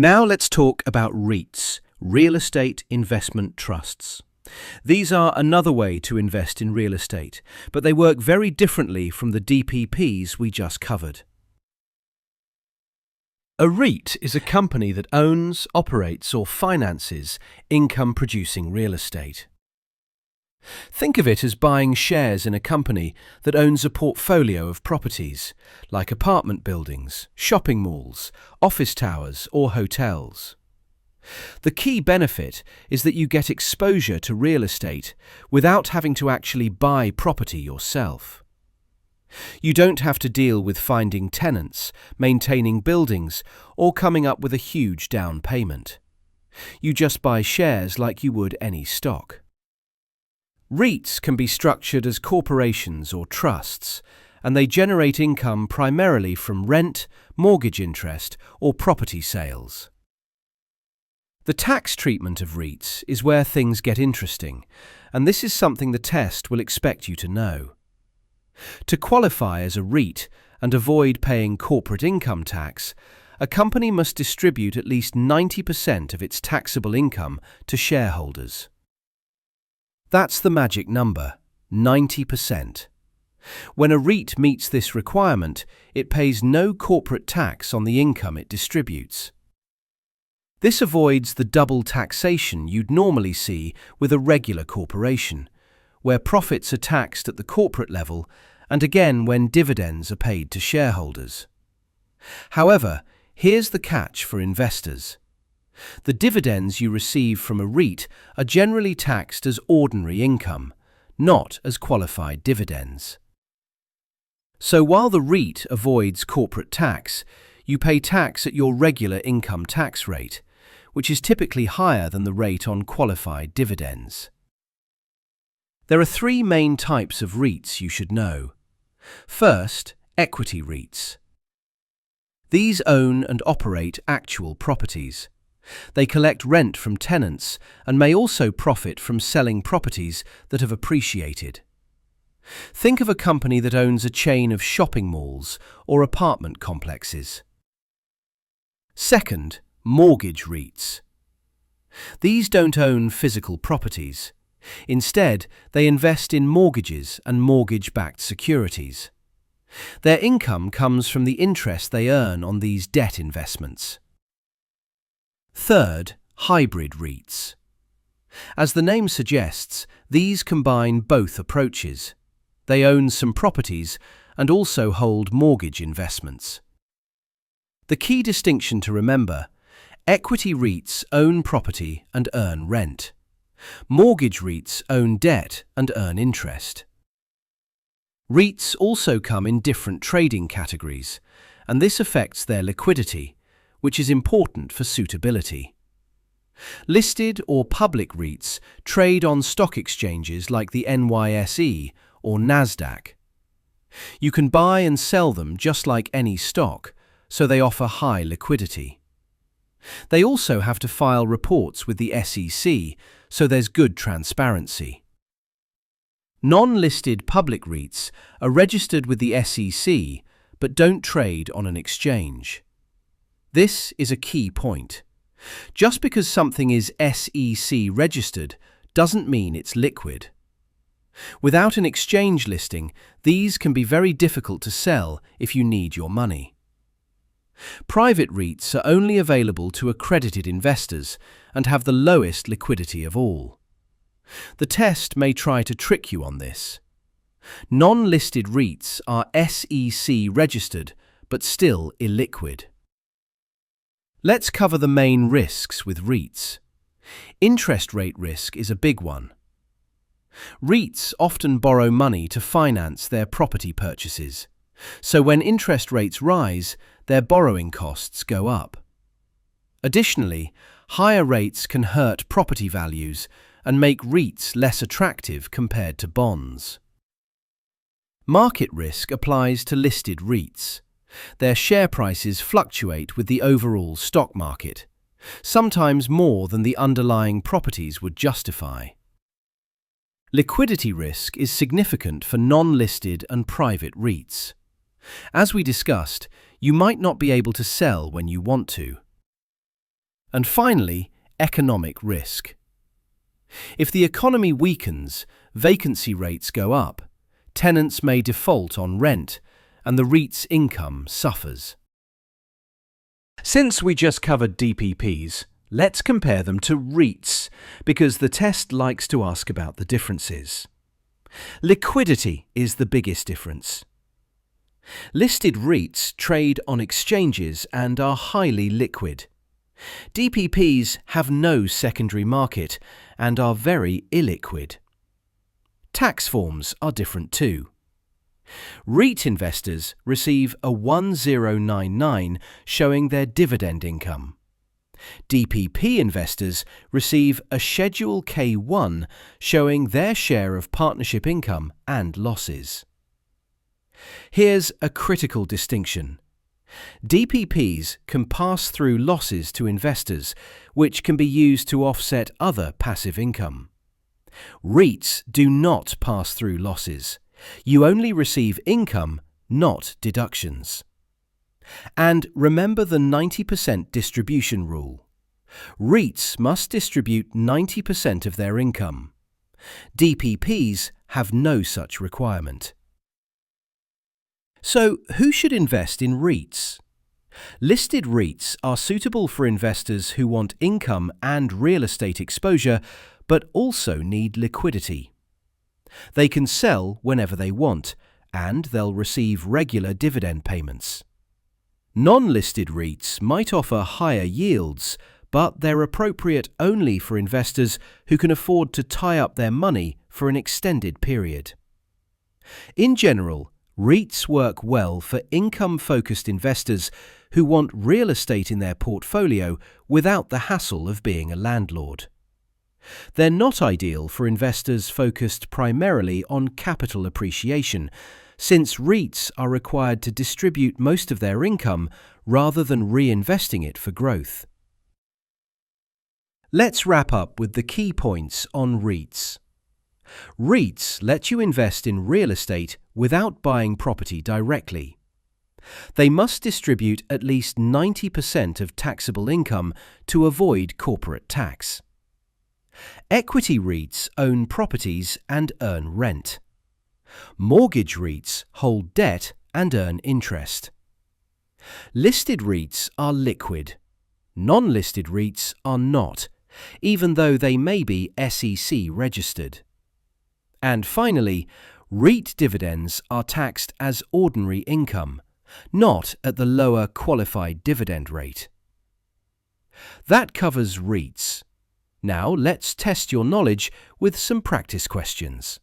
Now let's talk about REITs, real estate investment trusts. These are another way to invest in real estate, but they work very differently from the DPPs we just covered. A REIT is a company that owns, operates, or finances income-producing real estate. Think of it as buying shares in a company that owns a portfolio of properties, like apartment buildings, shopping malls, office towers, or hotels. The key benefit is that you get exposure to real estate without having to actually buy property yourself. You don't have to deal with finding tenants, maintaining buildings, or coming up with a huge down payment. You just buy shares like you would any stock. REITs can be structured as corporations or trusts, and they generate income primarily from rent, mortgage interest, or property sales. The tax treatment of REITs is where things get interesting, and this is something the test will expect you to know. To qualify as a REIT and avoid paying corporate income tax, a company must distribute at least 90% of its taxable income to shareholders. That's the magic number, 90%. When a REIT meets this requirement, it pays no corporate tax on the income it distributes. This avoids the double taxation you'd normally see with a regular corporation, where profits are taxed at the corporate level and again when dividends are paid to shareholders. However, here's the catch for investors. The dividends you receive from a REIT are generally taxed as ordinary income, not as qualified dividends. So while the REIT avoids corporate tax, you pay tax at your regular income tax rate, which is typically higher than the rate on qualified dividends. There are three main types of REITs you should know. First, equity REITs. These own and operate actual properties. They collect rent from tenants and may also profit from selling properties that have appreciated. Think of a company that owns a chain of shopping malls or apartment complexes. Second, mortgage REITs. These don't own physical properties. Instead, they invest in mortgages and mortgage-backed securities. Their income comes from the interest they earn on these debt investments. Third, hybrid REITs. As the name suggests, these combine both approaches. They own some properties and also hold mortgage investments. The key distinction to remember: equity REITs own property and earn rent. Mortgage REITs own debt and earn interest. REITs also come in different trading categories, and this affects their liquidity, which is important for suitability. Listed or public REITs trade on stock exchanges like the NYSE or NASDAQ. You can buy and sell them just like any stock, so they offer high liquidity. They also have to file reports with the SEC, so there's good transparency. Non-listed public REITs are registered with the SEC but don't trade on an exchange. This is a key point. Just because something is SEC registered doesn't mean it's liquid. Without an exchange listing, these can be very difficult to sell if you need your money. Private REITs are only available to accredited investors and have the lowest liquidity of all. The test may try to trick you on this. Non-listed REITs are SEC registered but still illiquid. Let's cover the main risks with REITs. Interest rate risk is a big one. REITs often borrow money to finance their property purchases, so when interest rates rise, their borrowing costs go up. Additionally, higher rates can hurt property values and make REITs less attractive compared to bonds. Market risk applies to listed REITs. Their share prices fluctuate with the overall stock market, sometimes more than the underlying properties would justify. Liquidity risk is significant for non-listed and private REITs. As we discussed, you might not be able to sell when you want to. And finally, economic risk. If the economy weakens, vacancy rates go up, tenants may default on rent, and the REIT's income suffers. Since we just covered DPPs, let's compare them to REITs, because the test likes to ask about the differences. Liquidity is the biggest difference. Listed REITs trade on exchanges and are highly liquid. DPPs have no secondary market and are very illiquid. Tax forms are different too. REIT investors receive a 1099 showing their dividend income. DPP investors receive a Schedule K1 showing their share of partnership income and losses. Here's a critical distinction. DPPs can pass through losses to investors, which can be used to offset other passive income. REITs do not pass through losses. You only receive income, not deductions. And remember the 90% distribution rule. REITs must distribute 90% of their income. DPPs have no such requirement. So, who should invest in REITs? Listed REITs are suitable for investors who want income and real estate exposure, but also need liquidity. They can sell whenever they want, and they'll receive regular dividend payments. Non-listed REITs might offer higher yields, but they're appropriate only for investors who can afford to tie up their money for an extended period. In general, REITs work well for income-focused investors who want real estate in their portfolio without the hassle of being a landlord. They're not ideal for investors focused primarily on capital appreciation, since REITs are required to distribute most of their income rather than reinvesting it for growth. Let's wrap up with the key points on REITs. REITs let you invest in real estate without buying property directly. They must distribute at least 90% of taxable income to avoid corporate tax. Equity REITs own properties and earn rent. Mortgage REITs hold debt and earn interest. Listed REITs are liquid. Non-listed REITs are not, even though they may be SEC registered. And finally, REIT dividends are taxed as ordinary income, not at the lower qualified dividend rate. That covers REITs. Now let's test your knowledge with some practice questions.